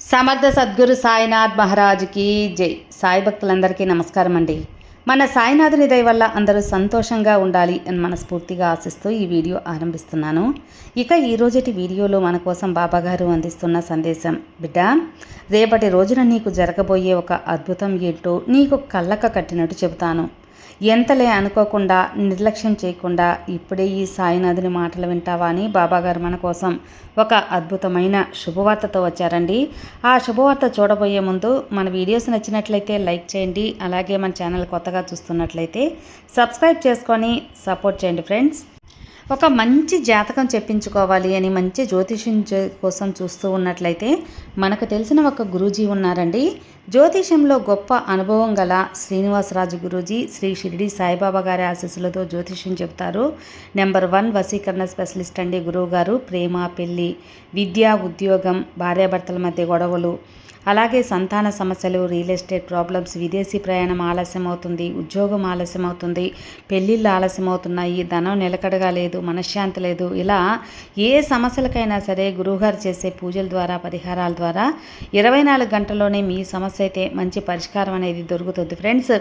సమర్థ సద్గురు సాయినాథ్ మహారాజ్కి జై. సాయి భక్తులందరికీ నమస్కారం అండి. మన సాయినాథుని దయ వల్ల అందరూ సంతోషంగా ఉండాలి అని మనస్ఫూర్తిగా ఆశిస్తూ ఈ వీడియో ఆరంభిస్తున్నాను. ఇక ఈరోజటి వీడియోలో మన కోసం బాబాగారు అందిస్తున్న సందేశం: బిడ్డ, రేపటి రోజున నీకు జరగబోయే ఒక అద్భుతం ఏంటో నీకు కళ్ళక కట్టినట్టు చెబుతాను. ఎంతలే అనుకోకుండా, నిర్లక్ష్యం చేయకుండా ఇప్పుడే ఈ సాయినాథుని మాటలు వింటావా అని బాబాగారు మన కోసం ఒక అద్భుతమైన శుభవార్తతో వచ్చారండి. ఆ శుభవార్త చూడబోయే ముందు మన వీడియోస్ నచ్చినట్లయితే లైక్ చేయండి. అలాగే మన ఛానల్ కొత్తగా చూస్తున్నట్లయితే సబ్స్క్రైబ్ చేసుకొని సపోర్ట్ చేయండి ఫ్రెండ్స్. ఒక మంచి జాతకం చెప్పించుకోవాలి అని మంచి జ్యోతిష్యం కోసం చూస్తూ ఉన్నట్లయితే మనకు తెలిసిన ఒక గురూజీ ఉన్నారండి. జ్యోతిష్యంలో గొప్ప అనుభవం గల శ్రీనివాసరాజు గురూజీ శ్రీ షిరిడి సాయిబాబా గారి ఆశీస్సులతో జ్యోతిష్యం చెబుతారు. నెంబర్ 1 వశీకరణ స్పెషలిస్ట్ అండి గురువు గారు. ప్రేమ, పెళ్ళి, విద్య, ఉద్యోగం, భార్యాభర్తల మధ్య గొడవలు, అలాగే సంతాన సమస్యలు, రియల్ ఎస్టేట్ ప్రాబ్లమ్స్, విదేశీ ప్రయాణం ఆలస్యం అవుతుంది, ఉద్యోగం ఆలస్యం అవుతుంది, పెళ్ళిళ్ళు ఆలస్యం అవుతున్నాయి, ధనం నిలకడగా లేదు, మనశ్శాంతి లేదు, ఇలా ఏ సమస్యలకైనా సరే గురువుగారు చేసే పూజల ద్వారా, పరిహారాల ద్వారా 24 గంటల్లోనే మీ సమస్య అయితే మంచి పరిష్కారం అనేది దొరుకుతుంది ఫ్రెండ్స్.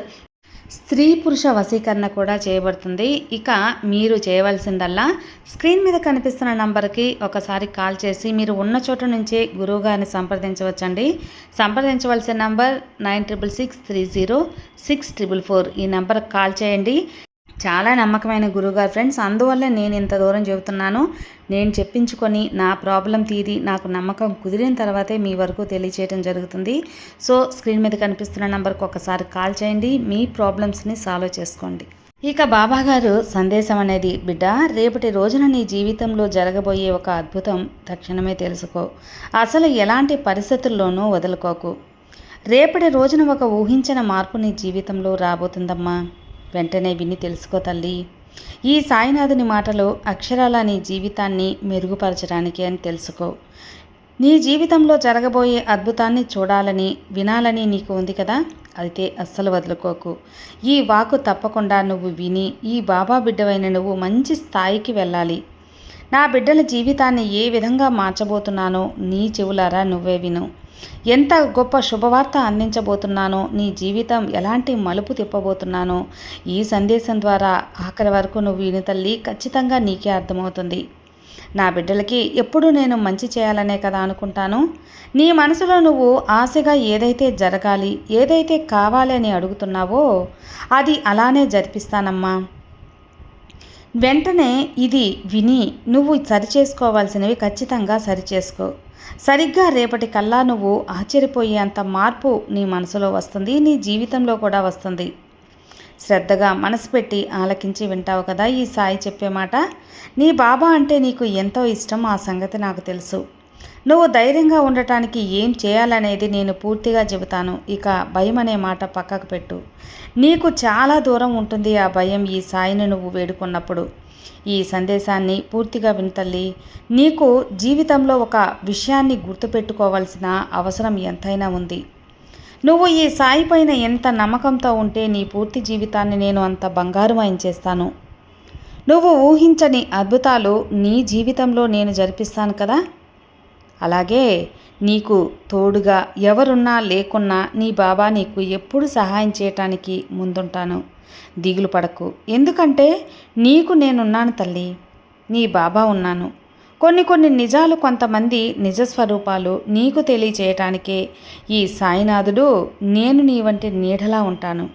స్త్రీ పురుష వశీకరణ కూడా చేయబడుతుంది. ఇక మీరు చేయవలసిందల్లా స్క్రీన్ మీద కనిపిస్తున్న నంబర్కి ఒకసారి కాల్ చేసి మీరు ఉన్న చోట నుంచే గురువుగారిని సంప్రదించవచ్చండి. సంప్రదించవలసిన నంబర్ 96630644. ఈ నెంబర్కి కాల్ చేయండి. చాలా నమ్మకమైన గురువుగారు ఫ్రెండ్స్. అందువల్ల నేను ఇంత దూరం చెబుతున్నాను. నేను చెప్పించుకొని నా ప్రాబ్లం తీరి నాకు నమ్మకం కుదిరిన తర్వాతే మీ వరకు తెలియచేయడం జరుగుతుంది. సో స్క్రీన్ మీద కనిపిస్తున్న నెంబర్కి ఒకసారి కాల్ చేయండి. మీ ప్రాబ్లమ్స్ని సాల్వ్ చేసుకోండి. ఇక బాబాగారు సందేశం అనేది: బిడ్డ, రేపటి రోజున నీ జీవితంలో జరగబోయే ఒక అద్భుతం తక్షణమే తెలుసుకో. అసలు ఎలాంటి పరిస్థితుల్లోనూ వదులుకోకు. రేపటి రోజున ఒక ఊహించిన మార్పు నీ జీవితంలో రాబోతుందమ్మా. వెంటనే విని తెలుసుకో తల్లి. ఈ సాయినాథుని మాటలు అక్షరాల నీ జీవితాన్ని మెరుగుపరచడానికి అని తెలుసుకో. నీ జీవితంలో జరగబోయే అద్భుతాన్ని చూడాలని, వినాలని నీకు ఉంది కదా, అయితే అస్సలు వదులుకోకు. ఈ వాకు తప్పకుండా నువ్వు విని ఈ బాబా బిడ్డవైన నువ్వు మంచి స్థాయికి వెళ్ళాలి. నా బిడ్డల జీవితాన్ని ఏ విధంగా మార్చబోతున్నానో నీ చెవులారా నువ్వే విను. ఎంత గొప్ప శుభవార్త అందించబోతున్నానో, నీ జీవితం ఎలాంటి మలుపు తిప్పబోతున్నానో ఈ సందేశం ద్వారా ఆఖరి వరకు నువ్వు విని తల్లి, ఖచ్చితంగా నీకే అర్థమవుతుంది. నా బిడ్డలకి ఎప్పుడూ నేను మంచి చేయాలనే కదా అనుకుంటాను. నీ మనసులో నువ్వు ఆశగా ఏదైతే జరగాలి, ఏదైతే కావాలి అని అడుగుతున్నావో అది అలానే జరిపిస్తానమ్మా. వెంటనే ఇది విని నువ్వు సరిచేసుకోవాల్సినవి ఖచ్చితంగా సరిచేసుకో. సరిగ్గా రేపటి కల్లా నువ్వు ఆశ్చర్యపోయేంత మార్పు నీ మనసులో వస్తుంది, నీ జీవితంలో కూడా వస్తుంది. శ్రద్ధగా మనసు పెట్టి ఆలకించి వింటావు కదా ఈ సాయి చెప్పే మాట. నీ బాబా అంటే నీకు ఎంతో ఇష్టం, ఆ సంగతి నాకు తెలుసు. నువ్వు ధైర్యంగా ఉండటానికి ఏం చేయాలనేది నేను పూర్తిగా చెబుతాను. ఇక భయం అనే మాట పక్కకు పెట్టు. నీకు చాలా దూరం ఉంటుంది ఆ భయం ఈ సాయిని నువ్వు వేడుకున్నప్పుడు. ఈ సందేశాన్ని పూర్తిగా వింతల్లి. నీకు జీవితంలో ఒక విషయాన్ని గుర్తుపెట్టుకోవాల్సిన అవసరం ఎంతైనా ఉంది. నువ్వు ఈ సాయి పైన ఎంత నమ్మకంతో ఉంటే నీ పూర్తి జీవితాన్ని నేను అంత బంగారుమయం చేస్తాను. నువ్వు ఊహించని అద్భుతాలు నీ జీవితంలో నేను జరిపిస్తాను కదా. అలాగే నీకు తోడుగా ఎవరున్నా లేకున్నా నీ బాబా నీకు ఎప్పుడు సహాయం చేయటానికి ముందుంటాను. దిగులు పడకు, ఎందుకంటే నీకు నేనున్నాను తల్లి. నీ బాబా ఉన్నాను. కొన్ని నిజాలు, కొంతమంది నిజస్వరూపాలు నీకు తెలియచేయటానికే ఈ సాయినాథుడు నేను నీ వంటి నీడలా ఉంటాను.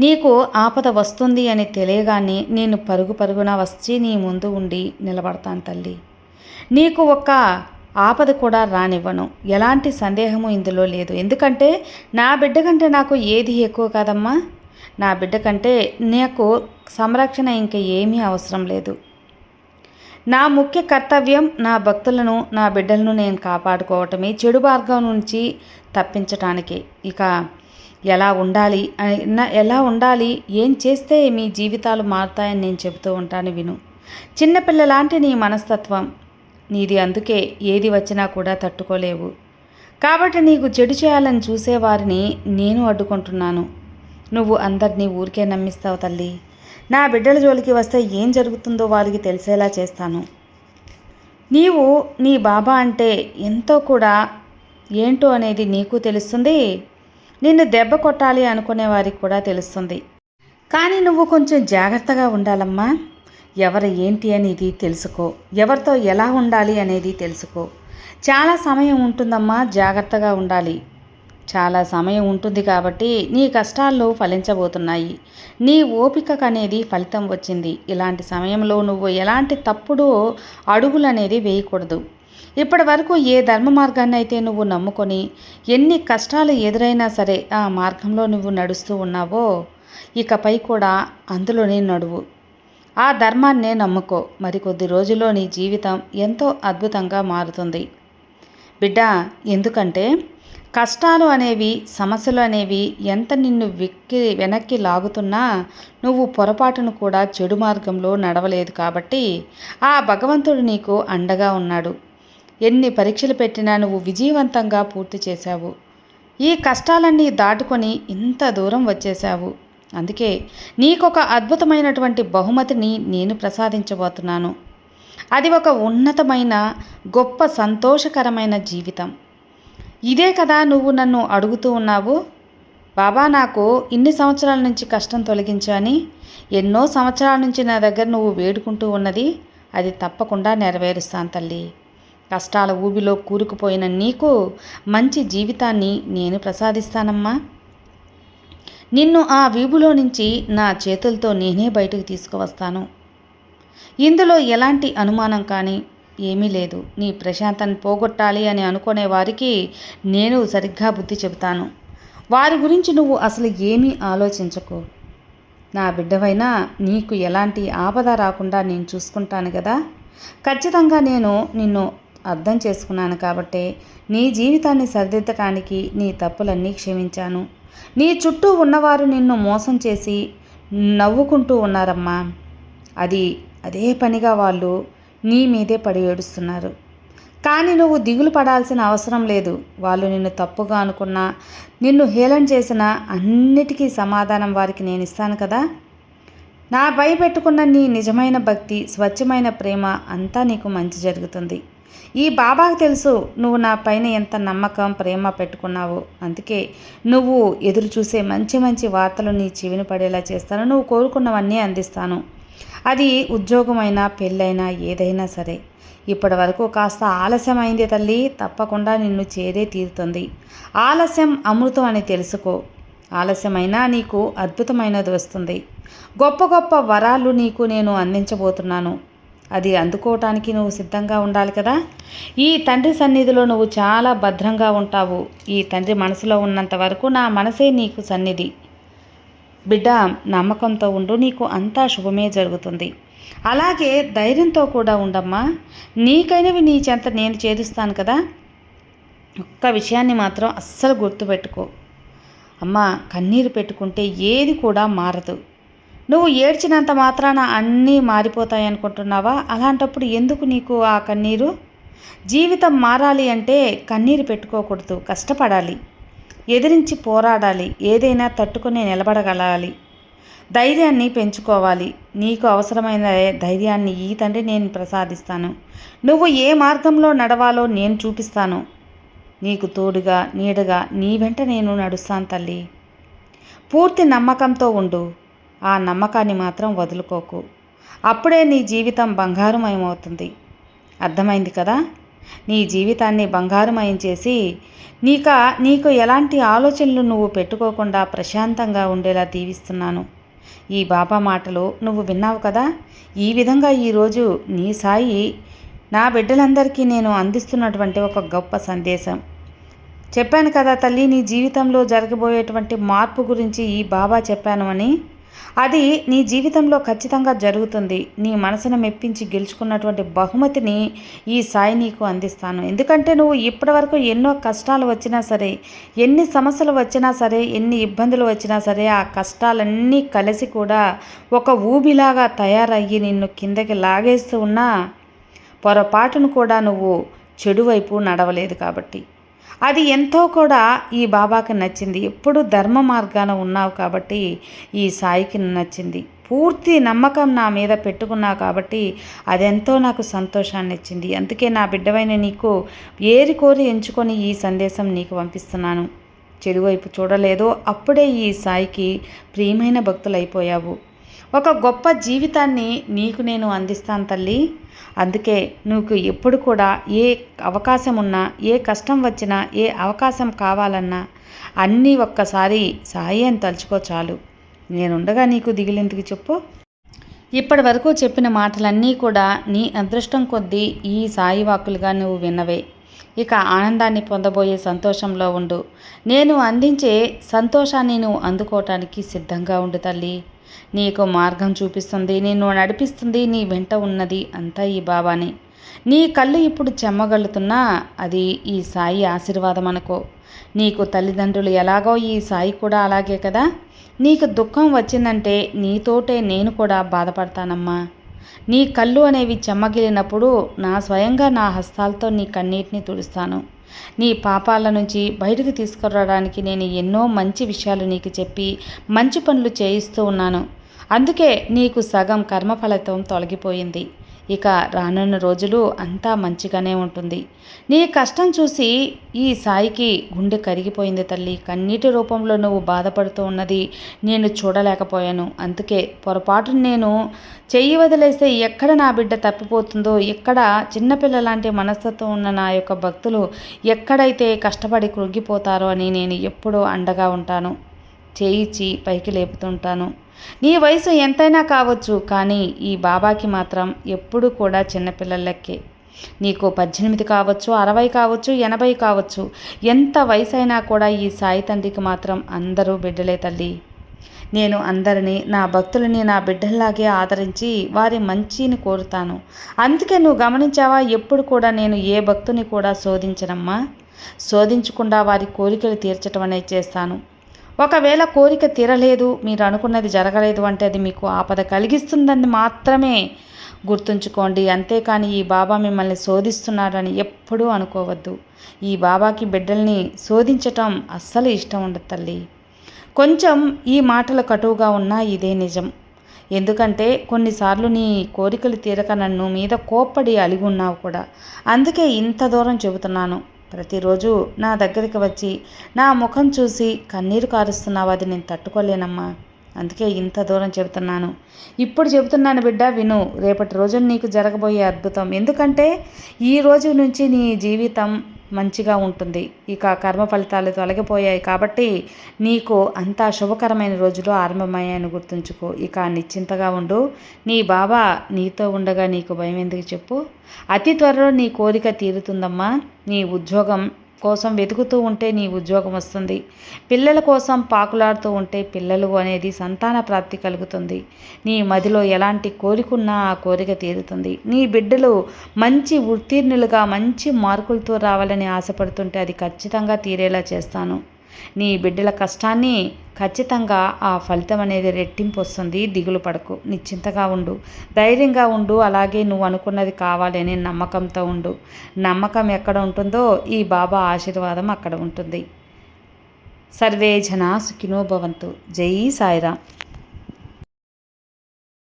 నీకు ఆపద వస్తుంది అని తెలియగానే నేను పరుగున వచ్చి నీ ముందు ఉండి నిలబడతాను తల్లి. నీకు ఒక్క ఆపద కూడా రానివ్వను. ఎలాంటి సందేహము ఇందులో లేదు. ఎందుకంటే నా బిడ్డ కంటే నాకు ఏది ఎక్కువ కాదమ్మా. నా బిడ్డ కంటే నాకు సంరక్షణ ఇంకా ఏమీ అవసరం లేదు. నా ముఖ్య కర్తవ్యం నా భక్తులను, నా బిడ్డలను నేను కాపాడుకోవటమే, చెడు మార్గం నుంచి తప్పించటానికి. ఇక ఎలా ఉండాలి, ఏం చేస్తే మీ జీవితాలు మారుతాయని నేను చెబుతూ ఉంటాను విను. చిన్నపిల్లలాంటి నీ మనస్తత్వం నీది, అందుకే ఏది వచ్చినా కూడా తట్టుకోలేవు. కాబట్టి నీకు చెడు చేయాలని చూసేవారిని నేను అడ్డుకుంటున్నాను. నువ్వు అందరినీ ఊరికే నమ్మిస్తావు తల్లి. నా బిడ్డల జోలికి వస్తే ఏం జరుగుతుందో వారికి తెలిసేలా చేస్తాను. నీవు నీ బాబా అంటే ఎంతో కూడా ఏంటో అనేది నీకు తెలుస్తుంది, నిన్ను దెబ్బ కొట్టాలి అనుకునే వారికి కూడా తెలుస్తుంది. కానీ నువ్వు కొంచెం జాగ్రత్తగా ఉండాలమ్మా. ఎవరు ఏంటి అనేది తెలుసుకో, ఎవరితో ఎలా ఉండాలి అనేది తెలుసుకో. చాలా సమయం ఉంటుందమ్మా, జాగ్రత్తగా ఉండాలి. చాలా సమయం ఉంటుంది కాబట్టి నీ కష్టాలు ఫలించబోతున్నాయి. నీ ఓపికకు అనేది ఫలితం వచ్చింది. ఇలాంటి సమయంలో నువ్వు ఎలాంటి తప్పుడు అడుగులు అనేది వేయకూడదు. ఇప్పటి వరకు ఏ ధర్మ మార్గాన్ని అయితే నువ్వు నమ్ముకొని ఎన్ని కష్టాలు ఎదురైనా సరే ఆ మార్గంలో నువ్వు నడుస్తూ ఉన్నావో ఇకపై కూడా అందులోనే నడువు. ఆ ధర్మాన్నే నమ్ముకో. మరికొద్ది రోజుల్లో నీ జీవితం ఎంతో అద్భుతంగా మారుతుంది బిడ్డ. ఎందుకంటే కష్టాలు అనేవి, సమస్యలు అనేవి ఎంత నిన్ను వెనక్కి లాగుతున్నా నువ్వు పొరపాటును కూడా చెడు మార్గంలో నడవలేదు కాబట్టి ఆ భగవంతుడు నీకు అండగా ఉన్నాడు. ఎన్ని పరీక్షలు పెట్టినా నువ్వు విజయవంతంగా పూర్తి చేశావు. ఈ కష్టాలన్నీ దాటుకొని ఇంత దూరం వచ్చేశావు. అందుకే నీకొక అద్భుతమైనటువంటి బహుమతిని నేను ప్రసాదించబోతున్నాను. అది ఒక ఉన్నతమైన, గొప్ప, సంతోషకరమైన జీవితం. ఇదే కదా నువ్వు నన్ను అడుగుతూ ఉన్నావు. బాబా, నాకు ఇన్ని సంవత్సరాల నుంచి కష్టం తొలగించని ఎన్నో సంవత్సరాల నుంచి నా దగ్గర నువ్వు వేడుకుంటూ ఉన్నది, అది తప్పకుండా నెరవేరుస్తాను తల్లి. కష్టాల ఊబిలో కూరుకుపోయిన నీకు మంచి జీవితాన్ని నేను ప్రసాదిస్తానమ్మా. నిన్ను ఆ వీబులో నుంచి నా చేతులతో నేనే బయటకు తీసుకువస్తాను. ఇందులో ఎలాంటి అనుమానం కానీ ఏమీ లేదు. నీ ప్రశాంతాన్ని పోగొట్టాలి అని అనుకునే వారికి నేను సరిగ్గా బుద్ధి చెబుతాను. వారి గురించి నువ్వు అసలు ఏమీ ఆలోచించకు. నా బిడ్డవైనా నీకు ఎలాంటి ఆపద రాకుండా నేను చూసుకుంటాను కదా. ఖచ్చితంగా నేను నిన్ను అర్థం చేసుకున్నాను కాబట్టే నీ జీవితాన్ని సరిదిద్దటానికి నీ తప్పులన్నీ క్షమించాను. నీ చుట్టూ ఉన్నవారు నిన్ను మోసం చేసి నవ్వుకుంటూ ఉన్నారమ్మా. అదే పనిగా వాళ్ళు నీ మీదే పడి ఏడుస్తున్నారు. కానీ నువ్వు దిగులు పడాల్సిన అవసరం లేదు. వాళ్ళు నిన్ను తప్పుగా అనుకున్నా, నిన్ను హేళన చేసినా అన్నిటికీ సమాధానం వారికి నేను ఇస్తాను కదా. నా భయపెట్టుకున్న నీ నిజమైన భక్తి, స్వచ్ఛమైన ప్రేమ అంతా నీకు మంచి జరుగుతుంది. ఈ బాబాకు తెలుసు నువ్వు నా పైన ఎంత నమ్మకం, ప్రేమ పెట్టుకున్నావు. అందుకే నువ్వు ఎదురు చూసే మంచి మంచి వార్తలు నీ చెవిని పడేలా చేస్తాను. నువ్వు కోరుకున్నవన్నీ అందిస్తాను. అది ఉద్యోగమైనా, పెళ్ళైనా, ఏదైనా సరే. ఇప్పటి వరకు కాస్త ఆలస్యమైంది తల్లి, తప్పకుండా నిన్ను చేరే తీరుతుంది. ఆలస్యం అమృతం అని తెలుసుకో. ఆలస్యమైనా నీకు అద్భుతమైనది వస్తుంది. గొప్ప గొప్ప వరాలు నీకు నేను అందించబోతున్నాను. అది అందుకోవటానికి నువ్వు సిద్ధంగా ఉండాలి కదా. ఈ తండ్రి సన్నిధిలో నువ్వు చాలా భద్రంగా ఉంటావు. ఈ తండ్రి మనసులో ఉన్నంత వరకు నా మనసే నీకు సన్నిధి. బిడ్డ, నమ్మకంతో ఉండు, నీకు అంతా శుభమే జరుగుతుంది. అలాగే ధైర్యంతో కూడా ఉండమ్మా. నీకైనవి నీ చెంత నేను చేరుస్తాను కదా. ఒక్క విషయాన్ని మాత్రం అస్సలు గుర్తుపెట్టుకో అమ్మా, కన్నీరు పెట్టుకుంటే ఏది కూడా మారదు. నువ్వు ఏడ్చినంత మాత్రాన అన్నీ మారిపోతాయి అనుకుంటున్నావా? అలాంటప్పుడు ఎందుకు నీకు ఆ కన్నీరు? జీవితం మారాలి అంటే కన్నీరు పెట్టుకోకూడదు, కష్టపడాలి, ఎదిరించి పోరాడాలి, ఏదైనా తట్టుకుని నిలబడగలాలి, ధైర్యాన్ని పెంచుకోవాలి. నీకు అవసరమైన ధైర్యాన్ని ఈ తండ్రి నేను ప్రసాదిస్తాను. నువ్వు ఏ మార్గంలో నడవాలో నేను చూపిస్తాను. నీకు తోడుగా, నీడగా నీ వెంట నేను నడుస్తాను తల్లి. పూర్తి నమ్మకంతో ఉండు. ఆ నమ్మకాన్ని మాత్రం వదులుకోకు. అప్పుడే నీ జీవితం బంగారుమయమవుతుంది. అర్థమైంది కదా. నీ జీవితాన్ని బంగారుమయం చేసి నీకు ఎలాంటి ఆలోచనలు నువ్వు పెట్టుకోకుండా ప్రశాంతంగా ఉండేలా దీవిస్తున్నాను. ఈ బాబా మాటలు నువ్వు విన్నావు కదా. ఈ విధంగా ఈరోజు నీ సాయి నా బిడ్డలందరికీ నేను అందిస్తున్నటువంటి ఒక గొప్ప సందేశం. చెప్పాను కదా తల్లి, నీ జీవితంలో జరగబోయేటువంటి మార్పు గురించి ఈ బాబా చెప్పాను అని. అది నీ జీవితంలో ఖచ్చితంగా జరుగుతుంది. నీ మనసును మెప్పించి గెలుచుకున్నటువంటి బహుమతిని ఈ సాయి నీకు అందిస్తాను. ఎందుకంటే నువ్వు ఇప్పటివరకు ఎన్నో కష్టాలు వచ్చినా సరే, ఎన్ని సమస్యలు వచ్చినా సరే, ఎన్ని ఇబ్బందులు వచ్చినా సరే, ఆ కష్టాలన్నీ కలిసి కూడా ఒక ఊబిలాగా తయారయ్యి నిన్ను కిందకి లాగేస్తూ ఉన్నా పొరపాటును కూడా నువ్వు చెడు వైపు నడవలేదు కాబట్టి అది ఎంతో కూడా ఈ బాబాకి నచ్చింది. ఎప్పుడు ధర్మ మార్గాన ఉన్నావు కాబట్టి ఈ సాయికి నచ్చింది. పూర్తి నమ్మకం నా మీద పెట్టుకున్నావు కాబట్టి అదెంతో నాకు సంతోషాన్ని ఇచ్చింది. అందుకే నా బిడ్డవైన నీకు ఏరి కోరి ఎంచుకొని ఈ సందేశం నీకు పంపిస్తున్నాను. చెడువైపు చూడలేదో అప్పుడే ఈ సాయికి ప్రియమైన భక్తులైపోయావు. ఒక గొప్ప జీవితాన్ని నీకు నేను అందిస్తాను తల్లి. అందుకే నీకు ఎప్పుడు కూడా ఏ అవకాశం ఉన్నా, ఏ కష్టం వచ్చినా, ఏ అవకాశం కావాలన్నా అన్నీ ఒక్కసారి సాయి అని తలుచుకో చాలు. నేనుండగా నీకు దిగులెందుకు చెప్పు. ఇప్పటి వరకు చెప్పిన మాటలన్నీ కూడా నీ అదృష్టం కొద్దీ ఈ సాయి వాక్కులుగా నువ్వు విన్నవే. ఇక ఆనందాన్ని పొందబోయే సంతోషంలో ఉండు. నేను అందించే సంతోషాన్ని నువ్వు అందుకోవటానికి సిద్ధంగా ఉండు తల్లి. నీకు మార్గం చూపిస్తుంది, నిన్ను నడిపిస్తుంది, నీ వెంట ఉన్నది అంతా ఈ బాబాని. నీ కళ్ళు ఇప్పుడు చెమ్మగలుతున్నా అది ఈ సాయి ఆశీర్వాదం అనుకో. నీకు తల్లిదండ్రులు ఎలాగో ఈ సాయి కూడా అలాగే కదా. నీకు దుఃఖం వచ్చిందంటే నీతోటే నేను కూడా బాధపడతానమ్మా. నీ కళ్ళు అనేవి చెమ్మగిలినప్పుడు స్వయంగా నా హస్తాలతో నీ కన్నీటిని తుడుస్తాను. నీ పాపాల నుంచి బయటకు తీసుకురావడానికి నేను ఎన్నో మంచి విషయాలు నీకు చెప్పి మంచి పనులు చేయిస్తూ ఉన్నాను. అందుకే నీకు సగం కర్మఫలితం తొలగిపోయింది. ఇక రానున్న రోజులు అంతా మంచిగానే ఉంటుంది. నీ కష్టం చూసి ఈ సాయికి గుండె కరిగిపోయింది తల్లి. కన్నీటి రూపంలో నువ్వు బాధపడుతూ ఉన్నది నేను చూడలేకపోయాను. అందుకే పొరపాటు నేను చెయ్యి వదిలేస్తే ఎక్కడ నా బిడ్డ తప్పిపోతుందో, ఎక్కడ చిన్నపిల్లలాంటి మనస్తత్వం ఉన్న నా యొక్క భక్తులు ఎక్కడైతే కష్టపడి కృంగిపోతారో అని నేను ఎప్పుడూ అండగా ఉంటాను. చేయిచ్చి పైకి లేపుతుంటాను. నీ వయసు ఎంతైనా కావచ్చు, కానీ ఈ బాబాకి మాత్రం ఎప్పుడు కూడా చిన్నపిల్లలకే. నీకు 18 కావచ్చు, 60 కావచ్చు, 80 కావచ్చు, ఎంత వయసు అయినా కూడా ఈ సాయి తండ్రికి మాత్రం అందరూ బిడ్డలే తల్లి. నేను అందరినీ, నా భక్తులని నా బిడ్డల్లాగే ఆదరించి వారి మంచిని కోరుతాను. అందుకే నువ్వు గమనించావా, ఎప్పుడు కూడా నేను ఏ భక్తుని కూడా శోధించనమ్మా. శోధించకుండా వారి కోరికలు తీర్చడం అనేది చేస్తాను. ఒకవేళ కోరిక తీరలేదు, మీరు అనుకున్నది జరగలేదు అంటే అది మీకు ఆపద కలిగిస్తుందని మాత్రమే గుర్తుంచుకోండి. అంతేకాని ఈ బాబా మిమ్మల్ని శోధిస్తున్నాడని ఎప్పుడూ అనుకోవద్దు. ఈ బాబాకి బిడ్డల్ని శోధించటం అస్సలు ఇష్టం ఉండదు తల్లి. కొంచెం ఈ మాటలు కటువుగా ఉన్నా ఇదే నిజం. ఎందుకంటే కొన్నిసార్లు నీ కోరికలు తీరక నన్ను మీద కోప్పడి అలిగున్నావు కూడా. అందుకే ఇంత దూరం చెబుతున్నాను. ప్రతిరోజు నా దగ్గరికి వచ్చి నా ముఖం చూసి కన్నీరు కారుస్తున్నావు, అది నేను తట్టుకోలేనమ్మా. అందుకే ఇంత దూరం చెబుతున్నాను. ఇప్పుడు చెబుతున్నాను బిడ్డ, విను. రేపటి రోజున నీకు జరగబోయే అద్భుతం. ఎందుకంటే ఈ రోజు నుంచి నీ జీవితం మంచిగా ఉంటుంది. ఇక కర్మ ఫలితాలు తొలగిపోయాయి కాబట్టి నీకు అంతా శుభకరమైన రోజులు ఆరంభమయ్యాయని గుర్తుంచుకో. ఇక నిశ్చింతగా ఉండు. నీ బాబా నీతో ఉండగా నీకు భయం ఎందుకు చెప్పు. అతి త్వరలో నీ కోరిక తీరుతుందమ్మా. నీ ఉద్యోగం కోసం వెతుకుతూ ఉంటే నీ ఉద్యోగం వస్తుంది. పిల్లల కోసం పాకులాడుతూ ఉంటే పిల్లలు అనేది సంతాన ప్రాప్తి కలుగుతుంది. నీ మదిలో ఎలాంటి కోరికున్నా ఆ కోరిక తీరుతుంది. నీ బిడ్డలు మంచి ఉత్తీర్ణులుగా మంచి మార్కులతో రావాలని ఆశపడుతుంటే అది ఖచ్చితంగా తీరేలా చేస్తాను. నీ బిడ్డల కష్టాన్ని ఖచ్చితంగా ఆ ఫలితం అనేది రెట్టింపు వస్తుంది. దిగులు పడకు, నిశ్చింతగా ఉండు, ధైర్యంగా ఉండు. అలాగే నువ్వు అనుకున్నది కావాలని నమ్మకంతో ఉండు. నమ్మకం ఎక్కడ ఉంటుందో ఈ బాబా ఆశీర్వాదం అక్కడ ఉంటుంది. సర్వే జనా సుఖినో భవంతు. జై సాయిరామ్.